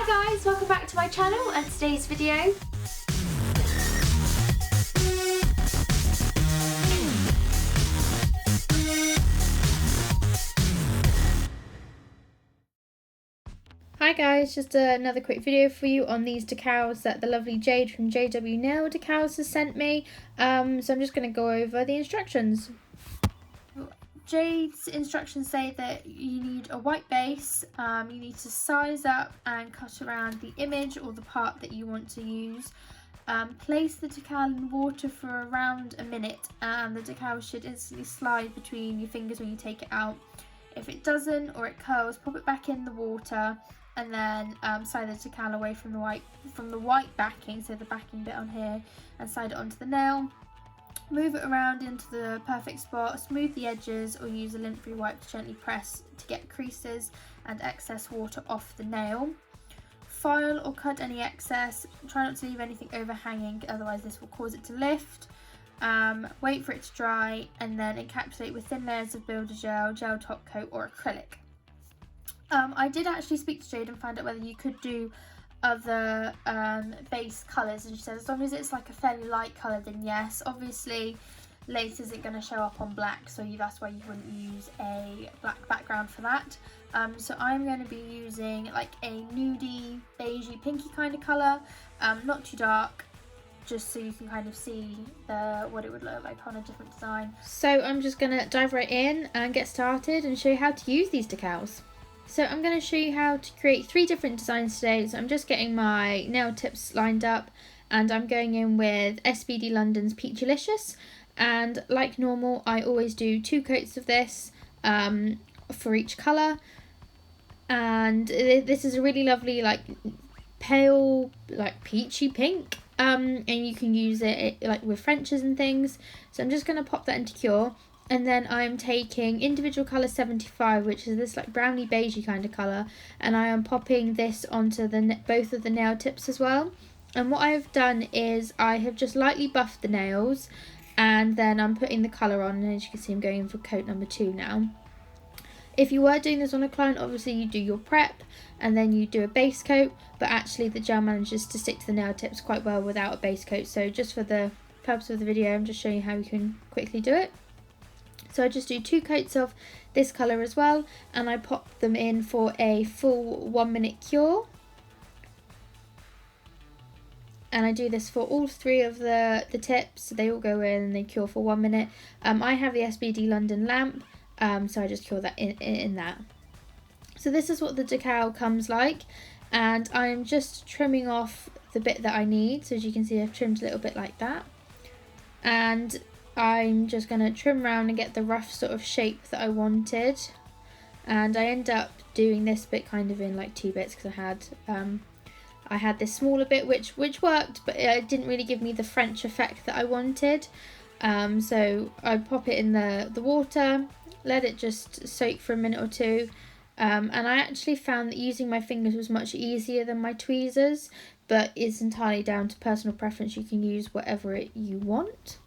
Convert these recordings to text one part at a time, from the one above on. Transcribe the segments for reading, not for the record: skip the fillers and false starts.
Hi guys, welcome back to my channel and today's video. Hi guys, just another quick video for you on these decals that the lovely Jade from JW Nail Decals has sent me. So I'm just going to go over the instructions. Jade's instructions say that you need a white base, you need to size up and cut around the image or the part that you want to use. Place the decal in water for around a minute and the decal should instantly slide between your fingers when you take it out. If it doesn't or it curls, pop it back in the water and then slide the decal away from the white backing, so the backing bit on here, and slide it onto the nail. Move it around into the perfect spot, smooth the edges or use a lint-free wipe to gently press to get creases and excess water off the nail. File or cut any excess, try not to leave anything overhanging, otherwise this will cause it to lift. Wait for it to dry and then encapsulate with thin layers of builder gel, gel top coat or acrylic. I did actually speak to Jade and find out whether you could do other base colours, and she said as long as it's like a fairly light colour then yes. Obviously lace isn't going to show up on black, so that's why you wouldn't use a black background for that. So I'm going to be using like a nudie, beigey, pinky kind of colour, not too dark, just so you can kind of see what it would look like on a different design. So I'm just going to dive right in and get started and show you how to use these decals. So I'm going to show you how to create 3 different designs today. So I'm just getting my nail tips lined up and I'm going in with SBD London's Peachylicious, and like normal I always do 2 coats of this for each colour, and this is a really lovely like pale like peachy pink, and you can use it like with Frenches and things. So I'm just going to pop that into cure. And then I'm taking individual colour 75, which is this like browny beigey kind of colour, and I am popping this onto both of the nail tips as well. And what I've done is I have just lightly buffed the nails, and then I'm putting the colour on, and as you can see I'm going in for coat number 2 now. If you were doing this on a client, obviously you do your prep and then you do a base coat, but actually the gel manages to stick to the nail tips quite well without a base coat. So just for the purpose of the video, I'm just showing you how you can quickly do it. So I just do 2 coats of this colour as well, and I pop them in for a full 1 minute cure. And I do this for all 3 of the tips, so they all go in and they cure for 1 minute. I have the SBD London lamp, so I just cure that in that. So this is what the decal comes like, and I'm just trimming off the bit that I need. So as you can see I've trimmed a little bit like that, and I'm just going to trim around and get the rough sort of shape that I wanted. And I end up doing this bit kind of in like 2 bits because I had this smaller bit which worked, but it didn't really give me the French effect that I wanted. So I pop it in the water, let it just soak for a minute or 2. And I actually found that using my fingers was much easier than my tweezers, but it's entirely down to personal preference. You can use whatever you want.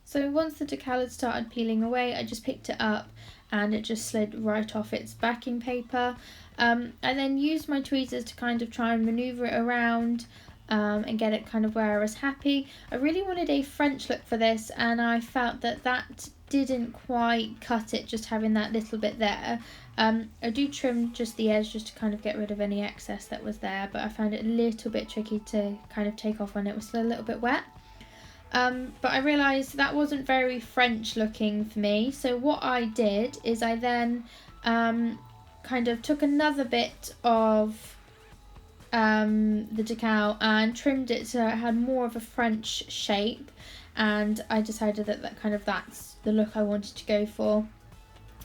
So once the decal had started peeling away, I just picked it up and it just slid right off its backing paper. I then used my tweezers to kind of try and manoeuvre it around and get it kind of where I was happy. I really wanted a French look for this, and I felt that didn't quite cut it, just having that little bit there. I do trim just the edge just to kind of get rid of any excess that was there, but I found it a little bit tricky to kind of take off when it was still a little bit wet. But I realised that wasn't very French looking for me, so what I did is I then kind of took another bit of the decal and trimmed it so it had more of a French shape, and I decided that that's the look I wanted to go for.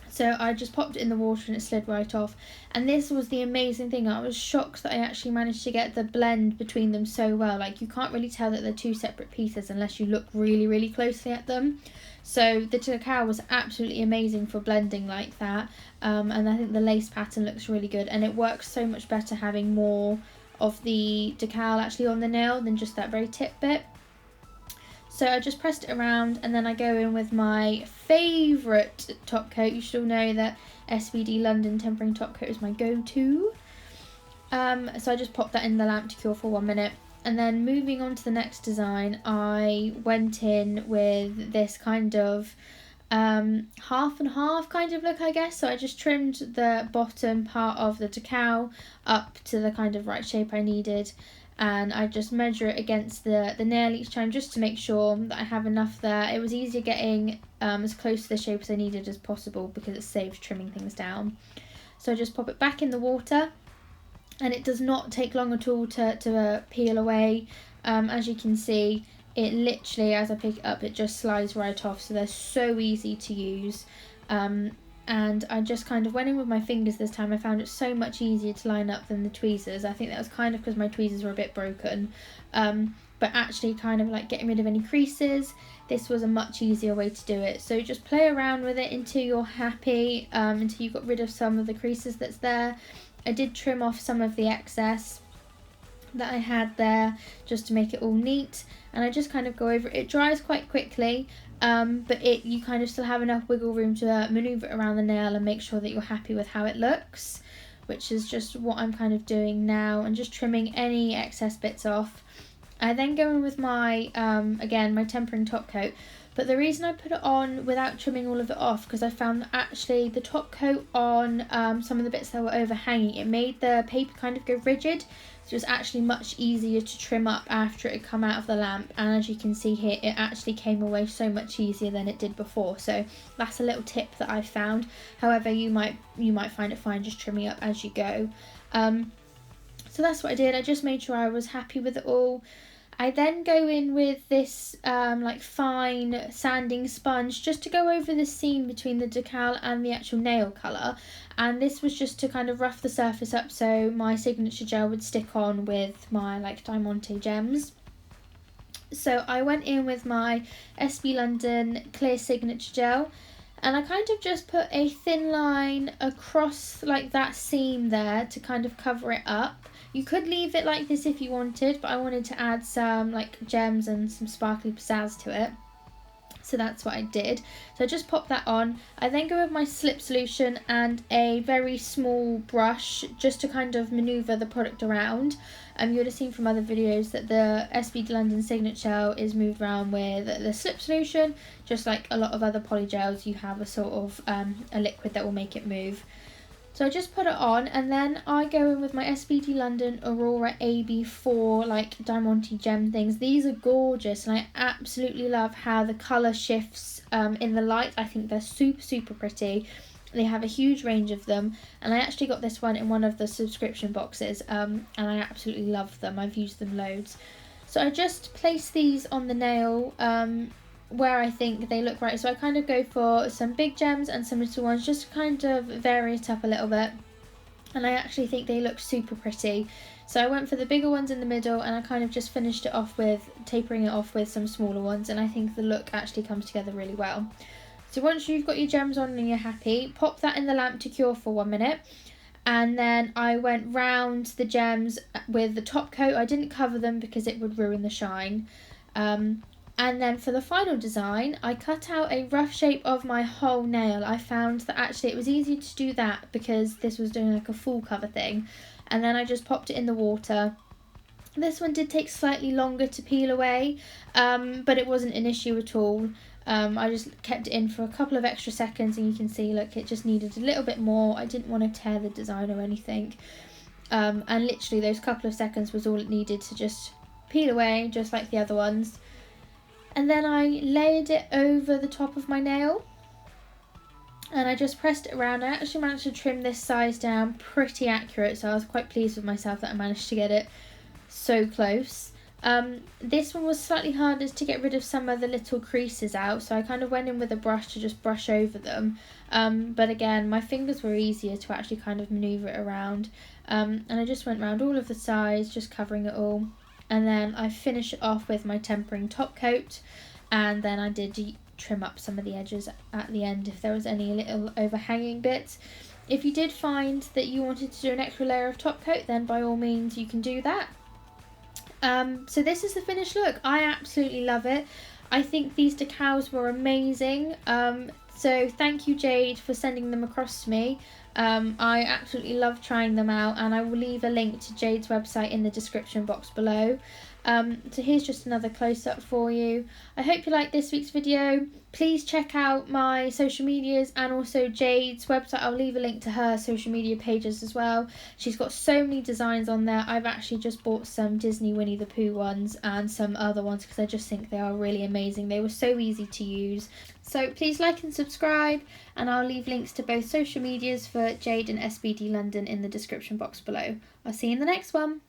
So I just popped it in the water and it slid right off. And this was the amazing thing. I was shocked that I actually managed to get the blend between them so well. Like, you can't really tell that they're 2 separate pieces unless you look really, really closely at them. So the decal was absolutely amazing for blending like that. And I think the lace pattern looks really good. And it works so much better having more of the decal actually on the nail than just that very tip bit. So I just pressed it around, and then I go in with my favourite top coat. You should all know that SBD London Tempering Top Coat is my go-to. So I just popped that in the lamp to cure for 1 minute. And then moving on to the next design, I went in with this kind of half and half kind of look, I guess. So I just trimmed the bottom part of the decal up to the kind of right shape I needed, and I just measure it against the nail each time just to make sure that I have enough there. It was easier getting as close to the shape as I needed as possible because it saves trimming things down. So I just pop it back in the water, and it does not take long at all to peel away. As you can see, it literally, as I pick it up, it just slides right off, so they're so easy to use. And I just kind of went in with my fingers this time. I found it so much easier to line up than the tweezers. I think that was kind of because my tweezers were a bit broken, but actually kind of like getting rid of any creases, this was a much easier way to do it. So just play around with it until you're happy, until you've got rid of some of the creases that's there. I did trim off some of the excess that I had there just to make it all neat, and I just kind of go over it. It dries quite quickly, but you kind of still have enough wiggle room to manoeuvre it around the nail and make sure that you're happy with how it looks, which is just what I'm kind of doing now, and just trimming any excess bits off. I then go in with my, again, my tempering top coat. But the reason I put it on without trimming all of it off, because I found that actually the top coat on some of the bits that were overhanging, it made the paper kind of go rigid. So it was actually much easier to trim up after it had come out of the lamp. And as you can see here, it actually came away so much easier than it did before. So that's a little tip that I found. However, you might find it fine just trimming up as you go. So that's what I did. I just made sure I was happy with it all. I then go in with this like fine sanding sponge just to go over the seam between the decal and the actual nail colour, and this was just to kind of rough the surface up so my signature gel would stick on with my like Diamante gems. So I went in with my SB London clear signature gel, and I kind of just put a thin line across like that seam there to kind of cover it up. You could leave it like this if you wanted, but I wanted to add some like gems and some sparkly pizzazz to it. So that's what I did. So I just popped that on. I then go with my slip solution and a very small brush just to kind of manoeuvre the product around. You would have seen from other videos that the SB London Signature is moved around with the slip solution. Just like a lot of other polygels, you have a sort of a liquid that will make it move. So I just put it on, and then I go in with my SBD London Aurora AB4 like Diamante gem things. These are gorgeous, and I absolutely love how the colour shifts in the light. I think they're super pretty. They have a huge range of them, and I actually got this one in one of the subscription boxes, and I absolutely love them. I've used them loads. So I just place these on the nail where I think they look right. So I kind of go for some big gems and some little ones just to kind of vary it up a little bit, and I actually think they look super pretty. So I went for the bigger ones in the middle, and I kind of just finished it off with tapering it off with some smaller ones, and I think the look actually comes together really well. So once you've got your gems on and you're happy, pop that in the lamp to cure for 1 minute. And then I went round the gems with the top coat. I didn't cover them because it would ruin the shine. And then for the final design, I cut out a rough shape of my whole nail. I found that actually it was easier to do that because this was doing like a full cover thing. And then I just popped it in the water. This one did take slightly longer to peel away, but it wasn't an issue at all. I just kept it in for a couple of extra seconds, and you can see, look, it just needed a little bit more. I didn't want to tear the design or anything. And literally those couple of seconds was all it needed to just peel away, just like the other ones. And then I layered it over the top of my nail, and I just pressed it around. I actually managed to trim this size down pretty accurate, so I was quite pleased with myself that I managed to get it so close. This one was slightly harder to get rid of some of the little creases out, so I kind of went in with a brush to just brush over them. But again, my fingers were easier to actually kind of manoeuvre it around. And I just went around all of the sides, just covering it all. And then I finished it off with my tempering top coat, and then I did trim up some of the edges at the end if there was any little overhanging bits. If you did find that you wanted to do an extra layer of top coat, then by all means you can do that. So this is the finished look. I absolutely love it. I think these decals were amazing. So thank you, Jade, for sending them across to me. I absolutely love trying them out, and I will leave a link to Jade's website in the description box below. So here's just another close-up for you. I hope you liked this week's video. Please check out my social medias and also Jade's website. I'll leave a link to her social media pages as well. She's got so many designs on there. I've actually just bought some Disney Winnie the Pooh ones and some other ones because I just think they are really amazing. They were so easy to use. So please like and subscribe, and I'll leave links to both social medias for Jade and SBD London in the description box below. I'll see you in the next one.